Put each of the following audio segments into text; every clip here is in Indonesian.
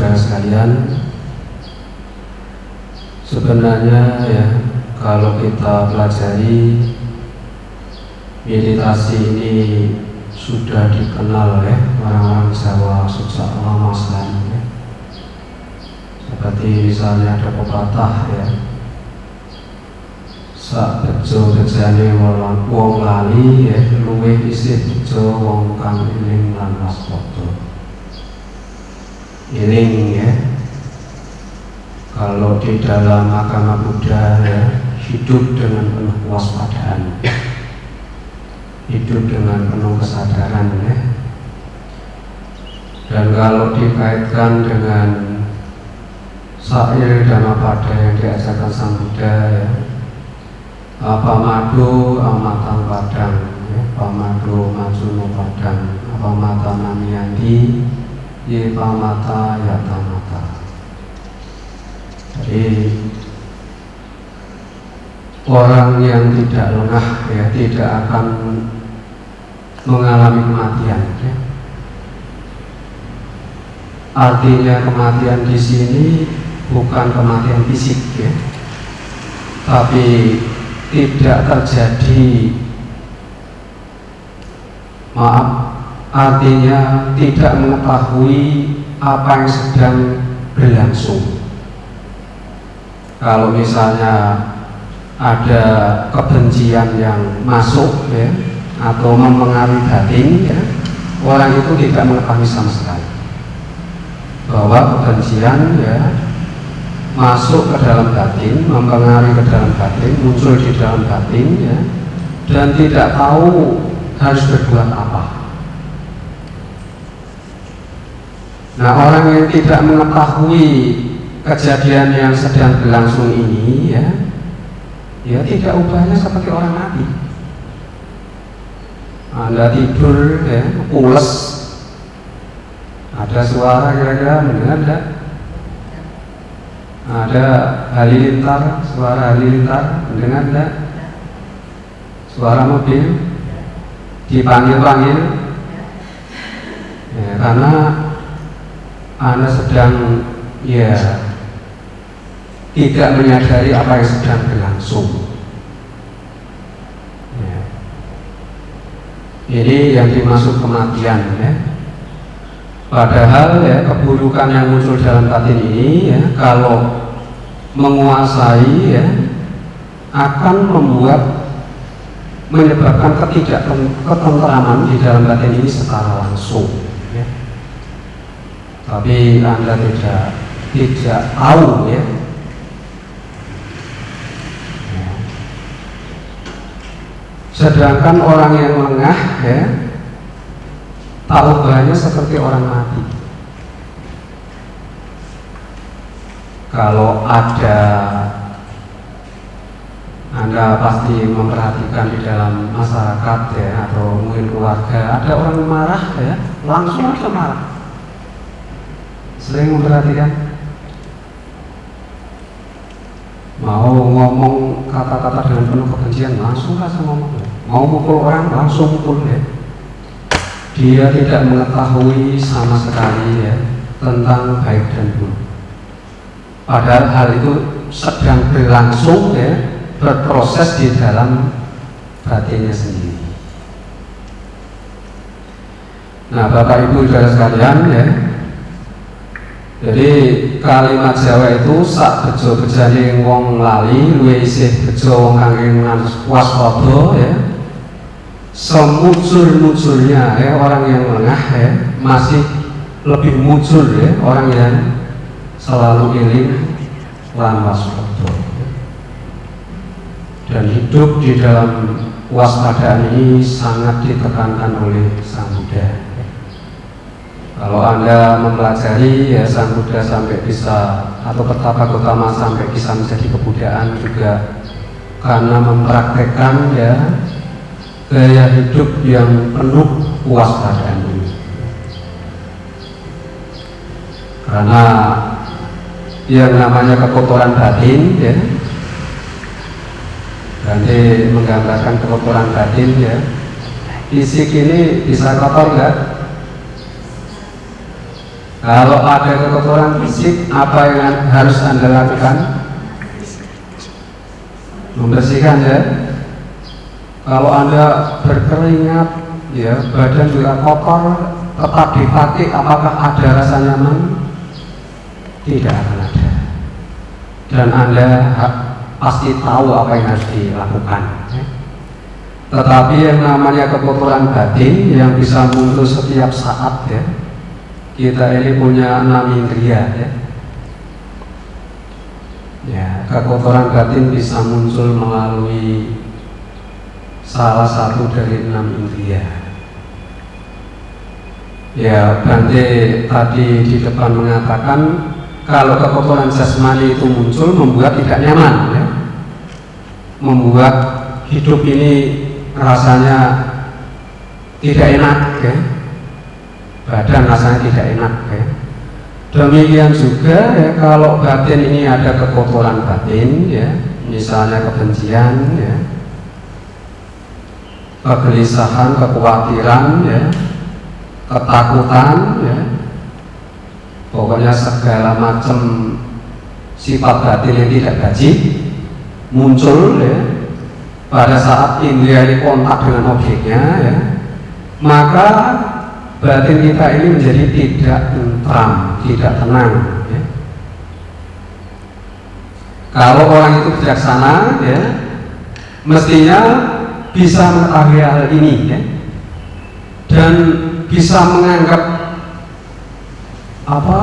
saudara sekalian, sebenarnya ya kalau kita pelajari meditasi ini sudah dikenal oleh orang-orang Jawa sejak lama sekali ya. Seperti misalnya ada pepatah ya, sak bejo bejane wong lali ya, luwih isih bejo wong kang eling lan waspada. Eling ya, kalau di dalam agama Buddha ya, hidup dengan penuh kewaspadaan, hidup dengan penuh kesadaran ya. Dan kalau dikaitkan dengan syair Dhammapada yang diajarkan Sang Buddha ya, apamado amatang padang ya, pamado majuno padang, apamata namiyanti ye pamata yata mata. Jadi orang yang tidak lengah ya tidak akan mengalami kematian ya. Artinya kematian di sini bukan kematian fisik ya, tapi tidak terjadi, artinya tidak mengetahui apa yang sedang berlangsung. Kalau misalnya ada kebencian yang masuk ya, atau mempengaruhi batin ya, orang itu tidak mengetahui sama sekali bahwa kebencian ya masuk ke dalam batin, mempengaruhi ke dalam batin, muncul di dalam batin ya, dan tidak tahu harus berbuat apa. Nah, orang yang tidak mengetahui kejadian yang sedang berlangsung ini ya tidak ubahnya seperti orang mati. Anda tidur ya, pules, ada suara kira-kira mendengar enggak? Ada halilintar, suara halilintar mendengar enggak? Suara mobil dipanggil-panggil ya, karena Anda sedang ya tidak menyadari apa yang sedang berlangsung ya. Ini yang dimaksud kematian ya. Padahal ya keburukan yang muncul dalam batin ini ya, kalau menguasai ya akan menyebabkan ketenteraman di dalam batin ini secara langsung ya. Tapi Anda tidak tahu ya. Sedangkan orang yang lengah ya, tak ubahnya seperti orang mati. Kalau ada, Anda pasti memperhatikan di dalam masyarakat ya, atau mungkin keluarga, ada orang marah ya, langsung aja marah. Sering memperhatikan, mau ngomong kata-kata dengan penuh kebencian langsung aja ngomong, mau mukul orang langsung mukul ya. Dia tidak mengetahui sama sekali ya tentang baik dan buruk. Padahal hal itu sedang berlangsung ya, berproses di dalam batinnya sendiri. Nah, Bapak Ibu saudara sekalian ya, jadi kalimat Jawa itu sak bejo bejane wong lali luwih isih bejo wong kang waspada ya. Semujur-mujurnya ya orang yang lengah ya masih lebih mujur ya orang yang selalu eling lan waspada. Dan hidup di dalam waspadaan ini sangat ditekankan oleh Sang Buddha. Kalau Anda mempelajari ya Sang Buddha sampai bisa, atau Petapa Gotama sampai bisa menjadi kebudayaan juga karena mempraktekkan ya gaya hidup yang penuh kewaspadaan ini. Karena yang namanya kekotoran batin ya, nanti menggambarkan kekotoran batin ya, fisik ini bisa kotor enggak? Kalau ada kekotoran fisik, apa yang harus Anda lakukan? Membersihkan ya. Kalau Anda berkeringat, ya badan juga kotor, tetap dipakai, apakah ada rasa nyaman? Tidak akan ada. Dan Anda pasti tahu apa yang harus dilakukan. Tetapi yang namanya kekotoran batin yang bisa muncul setiap saat ya. Kita ini punya 6 indria ya. Ya, kekotoran batin bisa muncul melalui salah satu dari 6 indria. Ya, Bante tadi di depan mengatakan kalau kekotoran jasmani itu muncul membuat tidak nyaman ya. Membuat hidup ini rasanya tidak enak ya. Badan rasanya tidak enak ya. Demikian juga ya, kalau batin ini ada kekotoran batin ya, misalnya kebencian ya, kegelisahan, kekhawatiran ya, ketakutan ya, pokoknya segala macam sifat batin yang tidak baik muncul ya pada saat indria ini kontak dengan objeknya ya, maka batin kita ini menjadi tidak tentram, tidak tenang ya. Kalau orang itu bijaksana ya, mestinya bisa mengetahui hal ini ya, dan bisa menganggap apa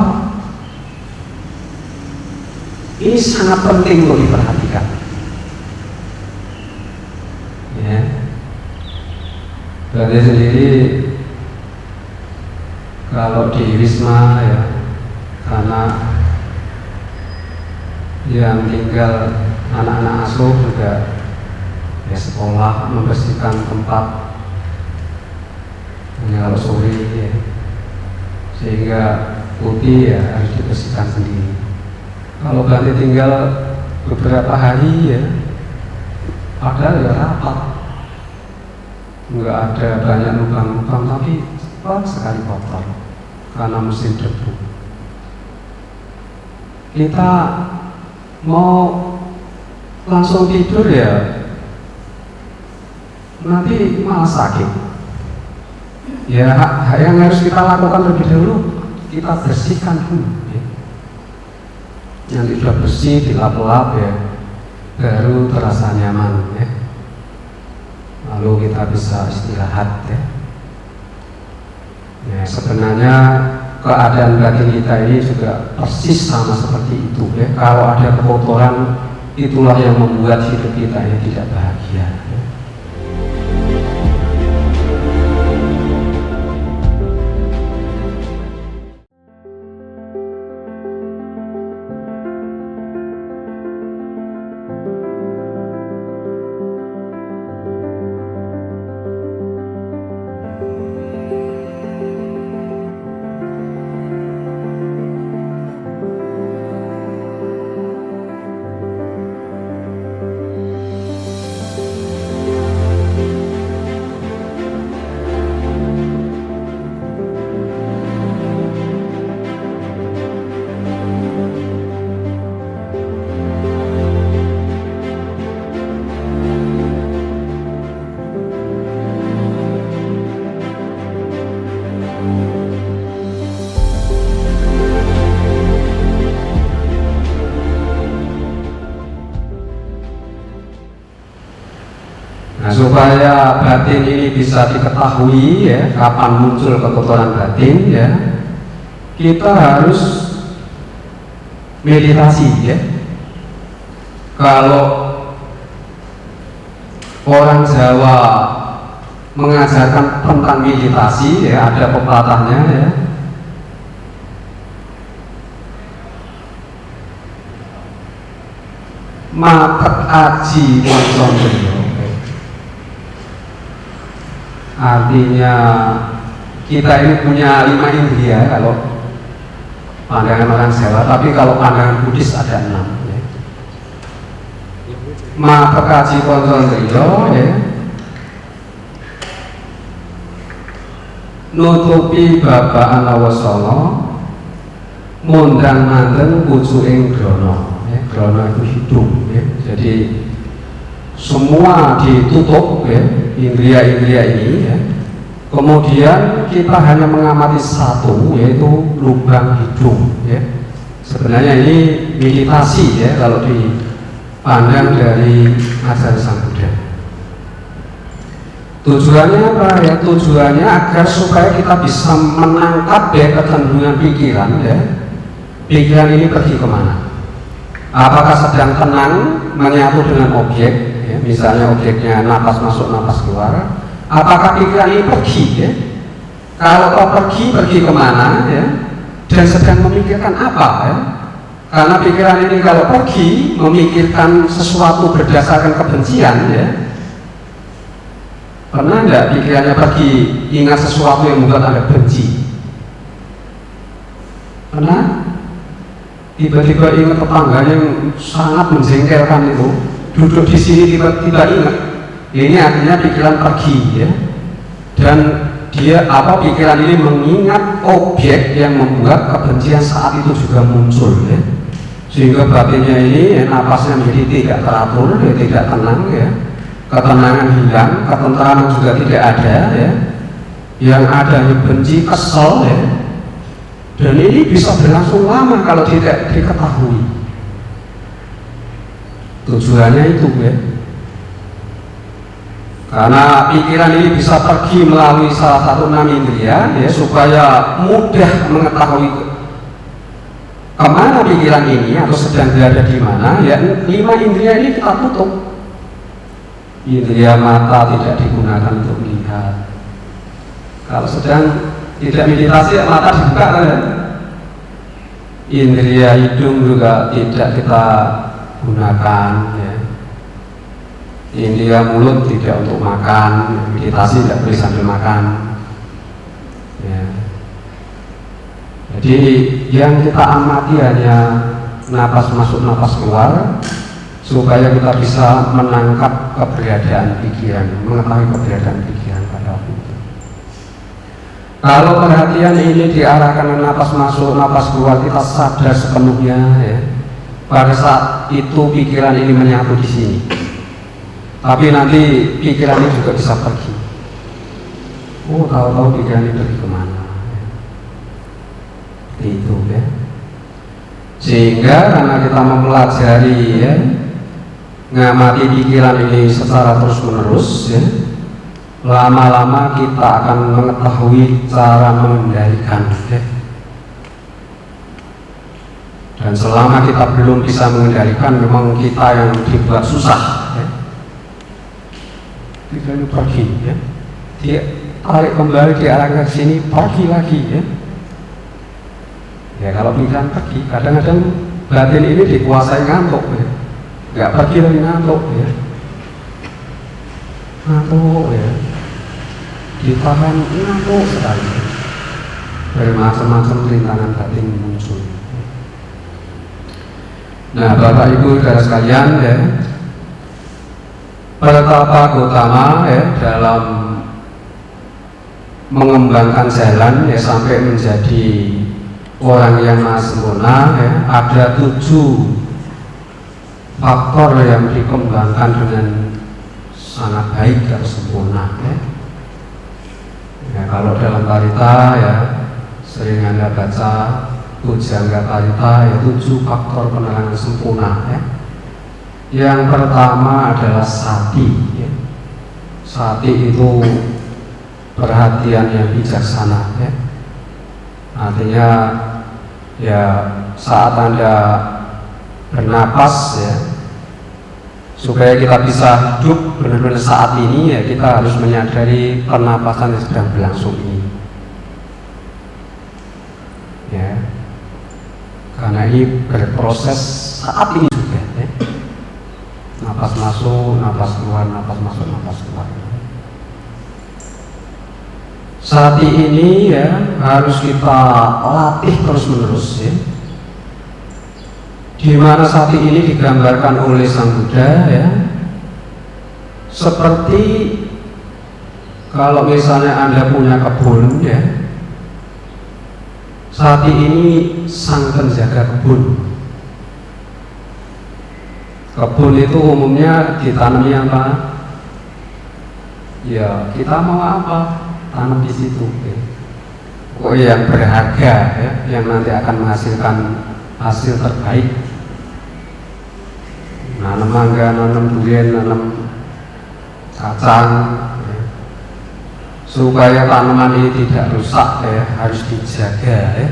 ini sangat penting untuk diperhatikan ya. Berarti sendiri kalau di Wisma ya, karena yang tinggal anak-anak asuh juga ya sekolah membersihkan tempat hanya kalau sore ya, sehingga putih ya harus dibersihkan sendiri. Kalau Bante tinggal beberapa hari ya, padahal ya rapat, nggak ada banyak lubang-lubang, tapi sekali kotor karena mesin debu. Kita mau langsung tidur ya, nanti malah sakit. Ya, yang harus kita lakukan lebih dulu, kita bersihkan dulu. Ya. Yang sudah bersih, dilap-lap ya, baru terasa nyaman. Ya. Lalu kita bisa istirahat. Ya. Ya, sebenarnya keadaan batin kita ini juga persis sama seperti itu ya. Kalau ada kekotoran, itulah yang membuat hidup kita ini tidak bahagia ya. Supaya batin ini bisa diketahui ya, kapan muncul kekotoran batin ya, kita harus meditasi ya. Kalau orang Jawa mengajarkan tentang meditasi ya, ada pepatahnya ya. Matet aji wancondriyo. Artinya kita ini punya 5 indria kalau pandangan orang Jawa, tapi kalau pandangan Buddhis ada 6 ya. Matet aji wancondriyo ya, nutupi babaan lawasana mondang manten pucuking grana, ya. Grana itu hidup, ya. Jadi semua ditutup, ya, indria-indria ini, ya. Kemudian kita hanya mengamati satu, yaitu lubang hidung, ya. Sebenarnya ini meditasi, ya, kalau dipandang dari ajaran Sang Buddha. Tujuannya apa, ya? Tujuannya agar supaya kita bisa menangkap, ya, kecenderungan pikiran, ya. Pikiran ini pergi kemana? Apakah sedang tenang menyatu dengan objek, ya? Misalnya objeknya napas masuk, napas keluar. Apakah pikiran ini pergi, ya? Kalau kau pergi kemana, ya? Dan sedang memikirkan apa, ya? Karena pikiran ini kalau pergi memikirkan sesuatu berdasarkan kebencian, ya. Pernah enggak pikirannya pergi ingat sesuatu yang membuat Anda benci? Pernah? Tiba-tiba ingat tetangga yang sangat menjengkelkan itu, duduk di sini tiba-tiba ingat. Ini artinya pikiran pergi, ya. Dan dia pikiran ini mengingat objek yang membuat kebencian saat itu juga muncul, ya. Sehingga batinnya ini, ya, napasnya menjadi tidak teratur, ya, tidak tenang, ya. Ketenangan hilang, ketentraman juga tidak ada, ya. Yang ada hanya benci, kesel, ya. Dan ini bisa berlangsung lama kalau tidak diketahui. Tujuannya itu, ya. Karena pikiran ini bisa pergi melalui salah satu 6 indria, ya, supaya mudah mengetahui kemana pikiran ini atau sedang berada di mana. Ya, 5 indria ini kita tutup. Indria mata tidak digunakan untuk melihat. Kalau sedang tidak meditasi, mata dibuka, ya. Indria hidung juga tidak kita gunakan, ya. Indria mulut tidak untuk makan, meditasi tidak boleh sambil makan, ya. Jadi yang kita amati hanya napas masuk, napas keluar, supaya kita bisa menangkap keberadaan pikiran, mengetahui keberadaan pikiran pada waktu itu. Kalau perhatian ini diarahkan ke napas masuk, napas keluar, kita sadar sepenuhnya, ya. Pada saat itu pikiran ini menyatu di sini. Tapi nanti pikiran ini juga bisa pergi. Oh, tahu-tahu pikiran ini pergi kemana, ya. Itu, ya. Sehingga karena kita mempelajari, ya, ngamati pikiran ini secara terus-menerus, ya, lama-lama kita akan mengetahui cara mengendalikan, ya. Dan selama kita belum bisa mengendalikan, memang kita yang dibuat susah, ya. Pikiran pergi, ya. Dia tarik kembali, diarahkan ke sini, pergi lagi, ya. Ya, kalau pikiran pergi, kadang-kadang batin ini dikuasai ngantuk, ya. Nggak pergi lagi, ngantuk, ya. Ngantuk, ya. Ditahan, ngantuk sekali. Dari macam-macam rintangan batin muncul. Nah, Bapak Ibu saudara sekalian, ya, Pertapa Gautama, ya, dalam mengembangkan jalan, ya, sampai menjadi orang yang maha sempurna, ya, ada 7 faktor yang dikembangkan dengan sangat baik dan sempurna, ya. Ya, kalau dalam Parita, ya, sering Anda baca Pujangga Parita, ya, 7 faktor penerangan sempurna, ya. Yang pertama adalah sati, ya. Sati itu perhatian yang bijaksana, ya. Artinya, ya, saat Anda bernapas, ya, supaya kita bisa hidup benar-benar saat ini, ya, kita harus menyadari pernapasan yang sedang berlangsung ini, ya. Karena ini berproses saat ini juga, ya. Napas masuk, napas keluar, napas masuk, napas keluar. Sati ini, ya, harus kita latih terus-menerus, ya. Di mana sati ini digambarkan oleh Sang Buddha, ya, seperti kalau misalnya Anda punya kebun, ya, Sati ini sang penjaga kebun. Kebun itu umumnya ditanami apa? Ya kita mau apa, tanam di situ. Oh yang berharga ya, yang nanti akan menghasilkan hasil terbaik. Nanam mangga, nanam durian, nanam kacang, ya. Supaya tanaman ini tidak rusak ya, harus dijaga ya.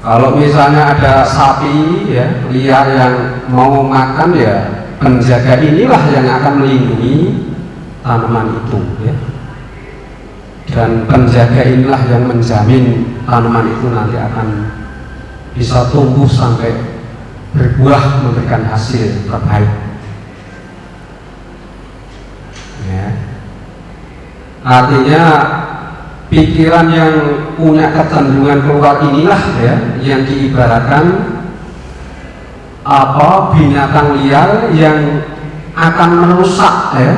Kalau misalnya ada sapi ya liar yang mau makan ya, penjaga inilah yang akan melindungi tanaman itu ya. Dan penjaga inilah yang menjamin tanaman itu nanti akan bisa tumbuh sampai berbuah memberikan hasil terbaik ya. Artinya pikiran yang punya kecenderungan keluar inilah ya yang diibaratkan apa, binatang liar yang akan merusak ya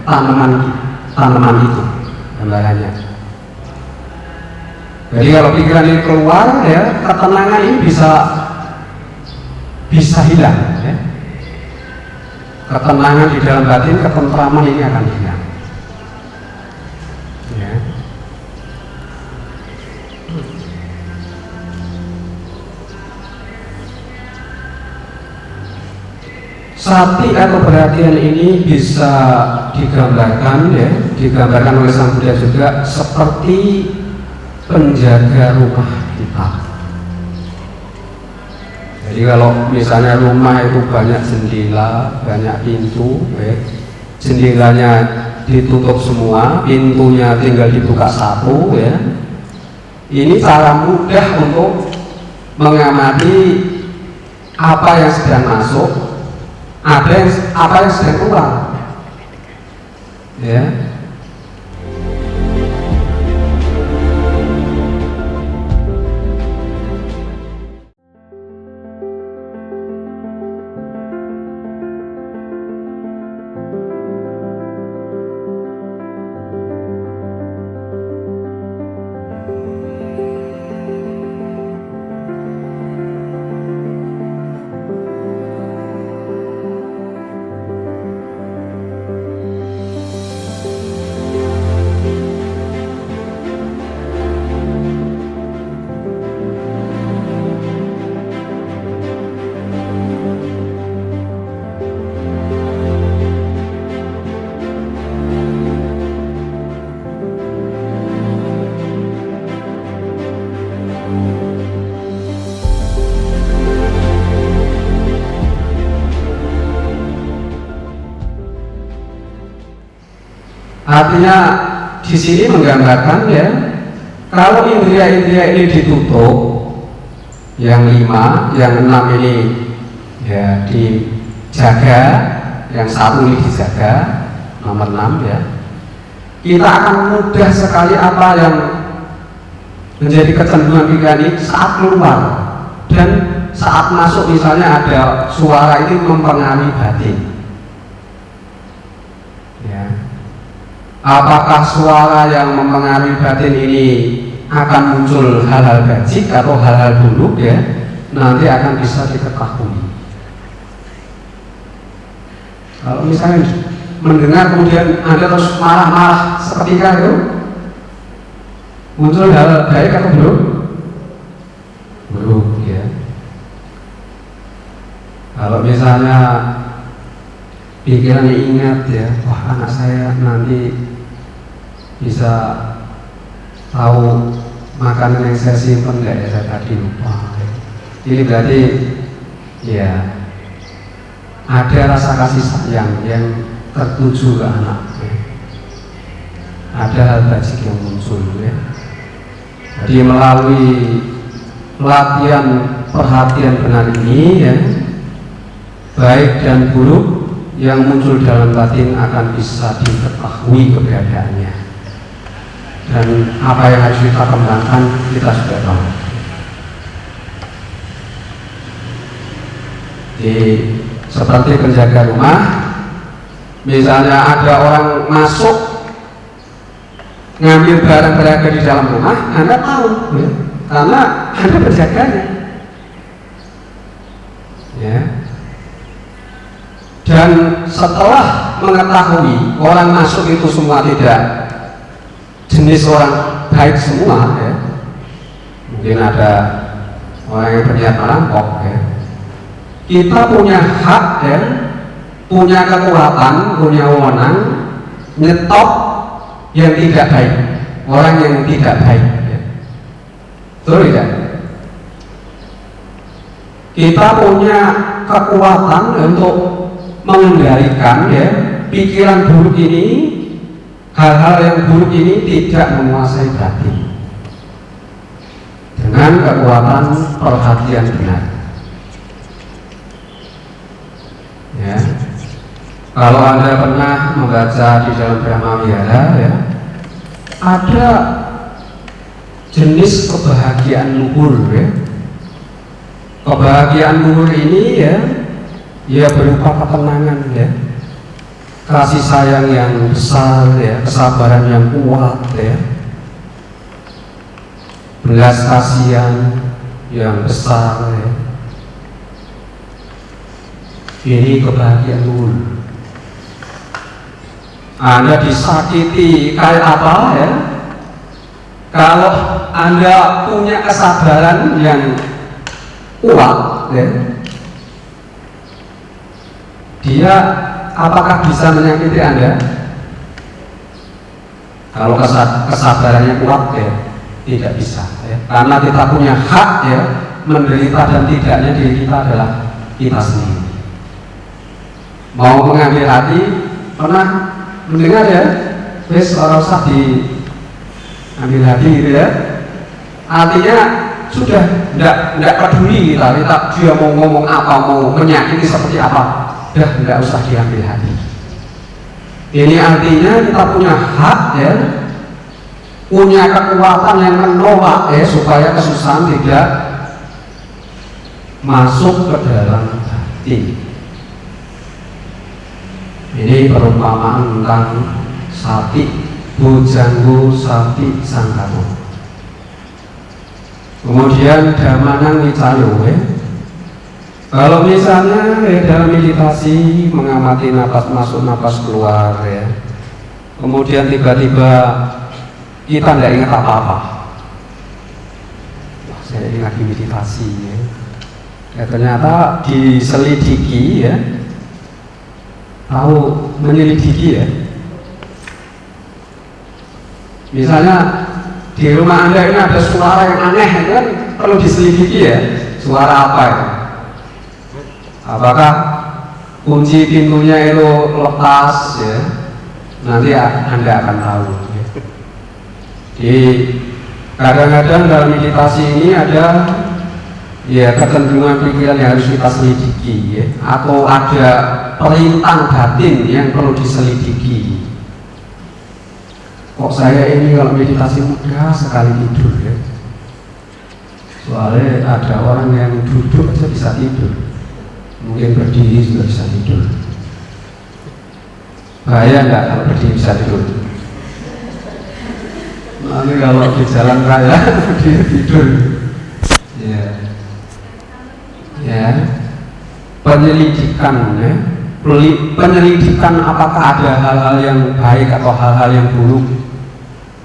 tanaman itu gambarannya. Jadi kalau pikiran ini keluar ya, ketenangan ini bisa hilang ya. Ketenangan di dalam batin, ketentraman ini akan hilang ya. Sati atau perhatian ini bisa digambarkan ya, digambarkan oleh Sang Buddha juga seperti penjaga rumah kita. Jadi kalau misalnya rumah itu banyak jendela, banyak pintu, jendelanya ditutup semua, pintunya tinggal dibuka satu ya. Ini cara mudah untuk mengamati apa yang sedang masuk, apa yang sedang keluar ya. Artinya di sini menggambarkan ya, kalau indria-indria ini ditutup, yang 5, yang 6 ini ya dijaga, yang 1 ini dijaga, nomor 6 ya, kita akan mudah sekali apa yang menjadi kecenderungan pikiran ini saat keluar dan saat masuk. Misalnya ada suara itu mempengaruhi batin ya. Apakah suara yang mempengaruhi batin ini akan muncul hal-hal bajik atau hal-hal buruk ya, nanti akan bisa diketahui. Kalau misalnya mendengar kemudian Anda terus marah-marah seketika itu, muncul hal baik atau buruk? Buruk ya. Kalau misalnya pikiran ingat ya, wah anak saya nanti bisa tahu makanan yang saya simpan nggak ya, saya tadi lupa. Ini berarti ya ada rasa kasih sayang yang tertuju ke anak ya. Ada hal bajik yang muncul ya. Jadi melalui latihan perhatian benar ini ya, baik dan buruk yang muncul dalam batin akan bisa diketahui keberadaannya. Dan apa yang harus kita kembangkan kita sudah tahu. Jadi seperti penjaga rumah, misalnya ada orang masuk ngambil barang berharga di dalam rumah, Anda tahu, ya, karena Anda berjaganya. Ya. Dan setelah mengetahui orang masuk itu semua tidak jenis orang baik semua, ya, mungkin ada orang yang berniat merampok, ya, kita punya hak, ya, punya kekuatan, punya wewenang nyetop yang tidak baik, orang yang tidak baik, ya. Betul tidak? Kita punya kekuatan untuk mengendalikan, ya, pikiran buruk ini, hal-hal yang buruk ini tidak menguasai batin dengan kekuatan perhatian benar. Ya. Kalau Anda pernah membaca di dalam Brahmawihara, ya, ada jenis kebahagiaan luhur, ya. Kebahagiaan luhur ini, ya berupa ketenangan, ya, kasih sayang yang besar, ya, kesabaran yang kuat, ya, belas kasihan yang besar, ya. Ini kebahagiaan luhur. Anda disakiti kayak apa, ya? Kalau Anda punya kesabaran yang kuat, ya, dia apakah bisa menyakiti Anda? Kalau kesabarannya kuat, ya, tidak bisa, ya. Karena kita punya hak, ya, menderita dan tidaknya diri kita adalah kita sendiri. Mau mengambil hati, pernah mendengar, ya, wes orang usah diambil hati, gitu, ya. Artinya sudah tidak peduli kita dia mau ngomong apa, mau menyakiti seperti apa, sudah tidak usah diambil hati. Ini artinya kita punya hak, ya, punya kekuatan yang menolak, ya, supaya kesusahan tidak masuk ke dalam hati. Ini perumpamaan tentang sapi, bujanggo sapi sangkano. Kemudian damanang wicayo, ya. Kalau misalnya, ya, dalam meditasi mengamati napas masuk napas keluar, ya, kemudian tiba-tiba kita tidak ingat apa-apa. Wah, saya ini lagi meditasi, ya. Ya, ternyata diselidiki, ya, tahu menyelidiki, ya. Misalnya di rumah Anda ini ada suara yang aneh, kan perlu diselidiki, ya, suara apa itu? Apakah kunci pintunya itu lepas, ya? Nanti Anda akan tahu, ya. Jadi kadang-kadang dalam meditasi ini ada, ya, kecenderungan pikiran yang harus kita selidiki, ya, atau ada perintah batin yang perlu diselidiki. Kok saya ini kalau meditasi mudah sekali tidur, ya? Soalnya ada orang yang duduk aja bisa tidur, mungkin berdiri juga bisa tidur. Bahaya nggak kalau berdiri bisa tidur? Nanti kalau di jalan raya berdiri tidur, ya, ya. Penyelidikan, ya, penyelidikan apakah ada hal-hal yang baik atau hal-hal yang buruk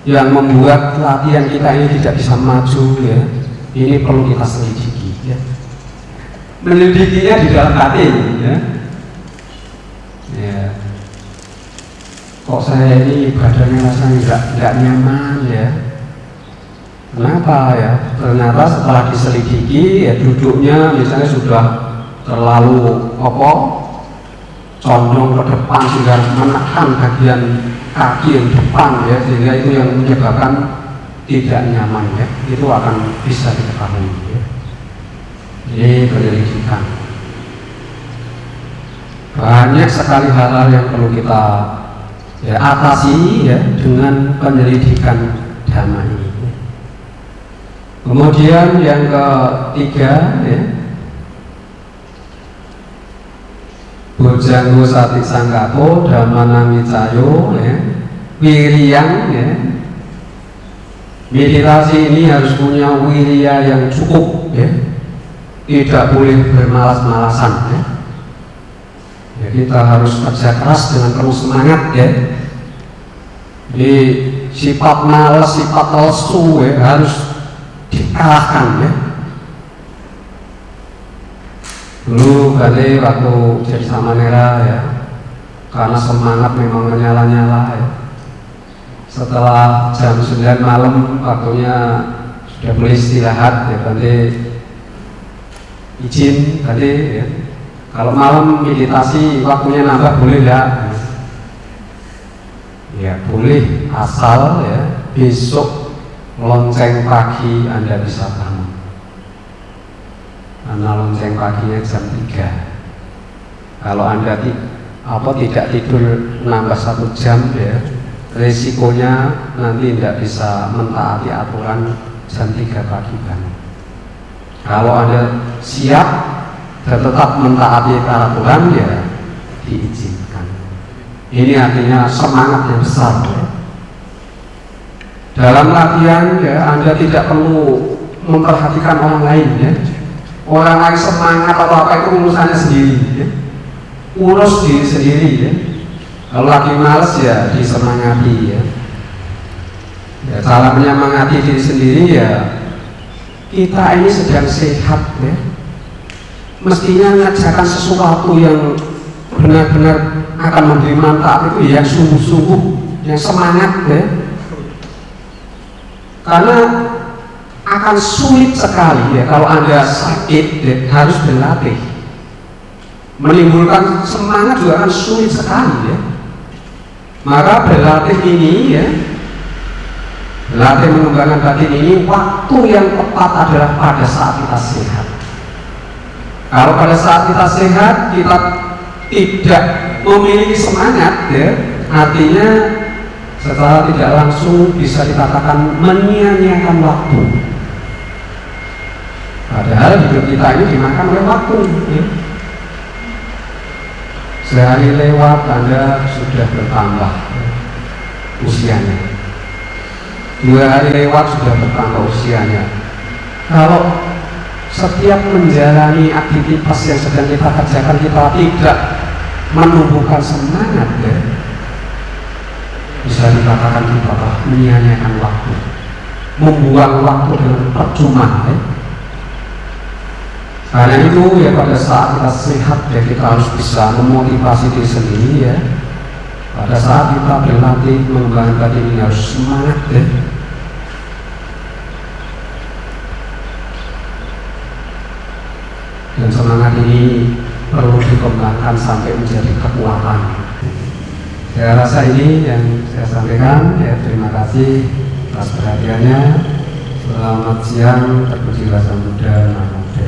yang membuat latihan kita ini tidak bisa maju, ya. Ini perlu kita selidiki, ya. Menyelidikinya di dalam hati, ya. Ya. Kok saya ini badannya rasanya nggak nyaman, ya. Kenapa, ya? Ternyata setelah diselidiki, ya, duduknya misalnya sudah terlalu condong ke depan sehingga menekan bagian kaki yang depan, ya, sehingga itu yang menyebabkan tidak nyaman, ya. Itu akan bisa diketahui, ya. Ini penyelidikan. Banyak sekali hal-hal yang perlu kita, ya, atasi, ya, dengan penyelidikan dhamma ini. Kemudian yang ketiga, ya, bojanggo sati sangkato damanang wicayo, ya, wiriyang, ya, Meditasi ini harus punya wirya yang cukup, ya. Tidak boleh bermalas-malasan, ya. Ya, kita harus kerja keras dengan penuh semangat, ya. Jadi sifat malas, sifat lesu, ya, harus dikalahkan, ya. Dulu kali waktu jadi Samanera, ya, karena semangat memang menyala-nyala, ya. Setelah jam 9 malam waktunya sudah mulai istirahat, ya, nanti izin tadi, ya. Kalau malam meditasi waktunya nambah boleh enggak? Ya boleh, asal ya besok lonceng pagi Anda bisa bangun. Karena lonceng paginya jam 3. Kalau Anda tidak tidur nambah 1 jam, ya, risikonya nanti tidak bisa mentaati aturan jam 3 pagi bangun. Kalau Anda siap dan tetap mentaati aturan, ya diizinkan. Ini artinya semangat yang besar, ya. Dalam latihan, ya, Anda tidak perlu memperhatikan orang lain, ya. Orang lain semangat atau apa itu urusannya sendiri, ya. Urus diri sendiri, ya. Kalau lagi males, ya disemangati, ya. Ya, cara menyemangati diri sendiri, ya, kita ini sedang sehat, ya. Mestinya mengerjakan sesuatu yang benar-benar akan memberi manfaat itu yang sungguh-sungguh, yang semangat, ya. Karena akan sulit sekali, ya, kalau Anda sakit, ya, harus berlatih. Menimbulkan semangat juga akan sulit sekali, ya. Maka berlatih ini, ya, berlatih mengembangkan batin ini, waktu yang tepat adalah pada saat kita sehat. Kalau pada saat kita sehat kita tidak memiliki semangat, ya, artinya secara tidak langsung bisa dikatakan menyia-nyiakan waktu. Padahal hidup kita ini dimakan oleh waktu, ya. Sehari lewat Anda sudah bertambah, ya, usianya. 2 hari lewat sudah bertambah usianya. Kalau setiap menjalani aktivitas yang sedang kita kerjakan kita tidak menumbuhkan semangat, ya, bisa dikatakan kita menyia-nyiakan waktu, membuang waktu dengan percuma, ya. Karena itu, ya, pada saat kita sehat, ya, kita harus bisa memotivasi diri sendiri, ya. Pada saat kita berlatih mengembangkan batin ini harus semangat, ya. Dan semangat ini perlu dikembangkan sampai menjadi kekuatan. Saya rasa ini yang saya sampaikan, ya. Terima kasih atas perhatiannya. Selamat siang, terpujilah Sang Buddha, Namo Buddhaya.